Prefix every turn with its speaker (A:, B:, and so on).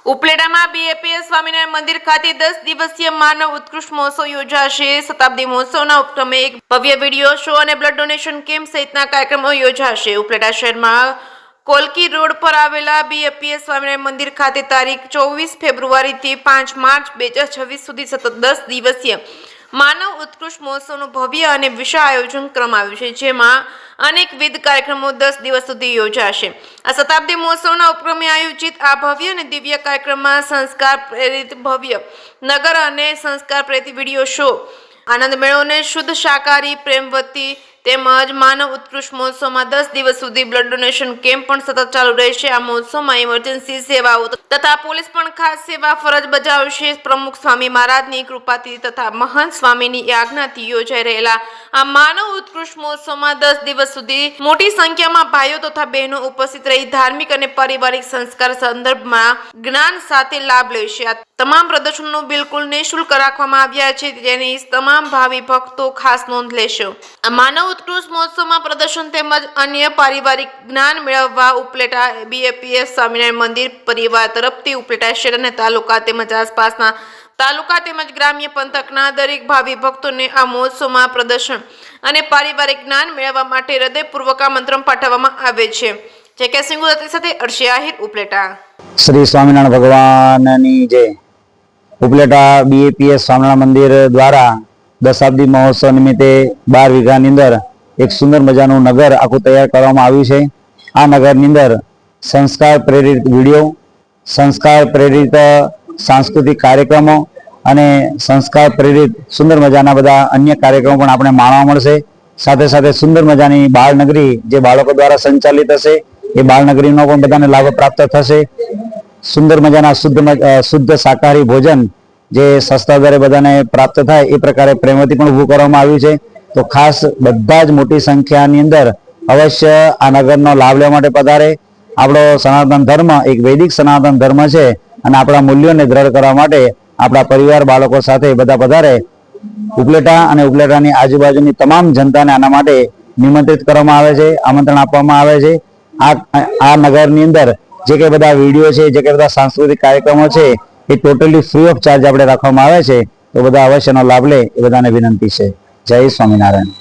A: ઉપલેટામાં BAPS Swaminarayan મંદિર ખાતે 10 દિવસીય માનવ ઉત્કૃષ્ટ મહોત્સવ યોજાશે। શતાબ્દી મહોત્સવના ઉપક્રમે એક ભવ્ય વિડીયો શો અને બ્લડ ડોનેશન કેમ્પ સહિતના કાર્યક્રમો યોજાશે। ઉપલેટા શહેરમાં કોલકી રોડ પર આવેલા બીએપીએસ સ્વામિનારાયણ મંદિર ખાતે તારીખ 24 ફેબ્રુઆરીથી 5 માર્ચ 2026 સુધી સતત 10 દિવસીય માનવ ઉત્કૃષ્ટ મહોત્સવનું ભવ્ય અને વિશાળ આયોજન કરવામાં આવ્યું છે, જેમાં અનેકવિધ કાર્યક્રમો 10 દિવસ સુધી યોજાશે। આ શતાબ્દી મહોત્સવના ઉપક્રમે આયોજિત આ ભવ્ય અને દિવ્ય કાર્યક્રમમાં સંસ્કાર પ્રેરિત ભવ્ય નગર અને સંસ્કાર પ્રેરિત વિડીયો શો, આનંદ મેળો અને શુદ્ધ શાકાહારી પ્રેમવતી તેમજ માનવ ઉત્કૃષ્ટ મહોત્સવમાં 10 દિવસ સુધી બ્લડ ડોનેશન કેમ્પ પણ સતત ચાલુ રહેશે। આ મહોત્સવમાં ઇમરજન્સી સેવાઓ તથા પોલીસ પણ ખાસ સેવા ફરજ બજાવશે। પ્રમુખ સ્વામી મહારાજની કૃપાથી તથા મહંત સ્વામીની આજ્ઞાથી યોજાઈ રહેલા આ માનવ ઉત્કૃષ્ટ મહોત્સવમાં 10 દિવસ સુધી મોટી સંખ્યામાં ભાઈઓ તથા બહેનો ઉપસ્થિત રહી ધાર્મિક અને પારિવારિક સંસ્કાર સંદર્ભમાં જ્ઞાન સાથે લાભ લેશે। આ તમામ પ્રદર્શનો બિલકુલ નિઃશુલ્ક રાખવામાં આવ્યા છે, જેની તમામ ભાવિ ભક્તો ખાસ નોંધ લેશે। આ માનવ ઉત્કૃષ્ટ મહોત્સવમાં પ્રદર્શન તેમજ અન્ય પારિવારિક જ્ઞાન મેળવવા ઉપલેટા બીએપીએસ સ્વામિનારાયણ મંદિર પરિવાર તરફથી ઉપલેટા શહેર અને તાલુકા તેમજ આસપાસના તાલુકા તેમજ ગ્રામ્ય પંથકના દરેક ભાવિ ભક્તોને આ મહોત્સવમાં પ્રદર્શન અને પારિવારિક જ્ઞાન મેળવવા માટે હૃદયપૂર્વક આમંત્રણ પાઠવવામાં આવે છે। જે સિંગુદત્ત સાથે અર્શી આહિર, ઉપલેટા।
B: શ્રી સ્વામિનારાયણ ભગવાનની જય। ઉપલેટા બીએપીએસ સ્વામિનારાયણ મંદિર દ્વારા દશાબ્દી મહોત્સવ નિમિત્તે 12 વીઘાની અંદર એક સુંદર મજાનું નગર આખું તૈયાર કરવામાં આવ્યું છે। આ નગરની અંદર સંસ્કાર પ્રેરિત વિડીયો, સંસ્કાર પ્રેરિત સાંસ્કૃતિક કાર્યક્રમો અને સંસ્કાર પ્રેરિત સુંદર મજાના બધા અન્ય કાર્યક્રમો પણ આપણે માણવા મળશે। સાથે સાથે સુંદર મજાની બાળનગરી જે બાળકો દ્વારા સંચાલિત હશે, એ બાળનગરીનો પણ બધાને લાભ પ્રાપ્ત થશે। સુંદર મજાના શુદ્ધ શાકાહારી ભોજન જે સસ્તા દરે બધાને પ્રાપ્ત થાય એ પ્રકારે પ્રેમવતી પણ ઊભું કરવામાં આવ્યું છે। તો ખાસ બધા જ મોટી સંખ્યાની અંદર અવશ્ય આ નગરનો લાભ લેવા માટે પધારે। આપણો સનાતન ધર્મ એક વૈદિક સનાતન ધર્મ છે અને આપણા મૂલ્યોને દ્રઢ કરવા માટે આપણા પરિવાર બાળકો સાથે બધા પધારે। ઉપલેટા અને ઉપલેટાની આજુબાજુની તમામ જનતાને આના માટે નિમંત્રિત કરવામાં આવે છે, આમંત્રણ આપવામાં આવે છે। આ નગરની અંદર જે કંઈ બધા વિડીયો છે, જે કંઈ બધા સાંસ્કૃતિક કાર્યક્રમો છે, એ ટોટલી ફ્રી ઓફ ચાર્જ આપણે રાખવામાં આવે છે। તો બધા અવશ્યનો લાભ લે એ બધાને વિનંતી છે। જય સ્વામિનારાયણ।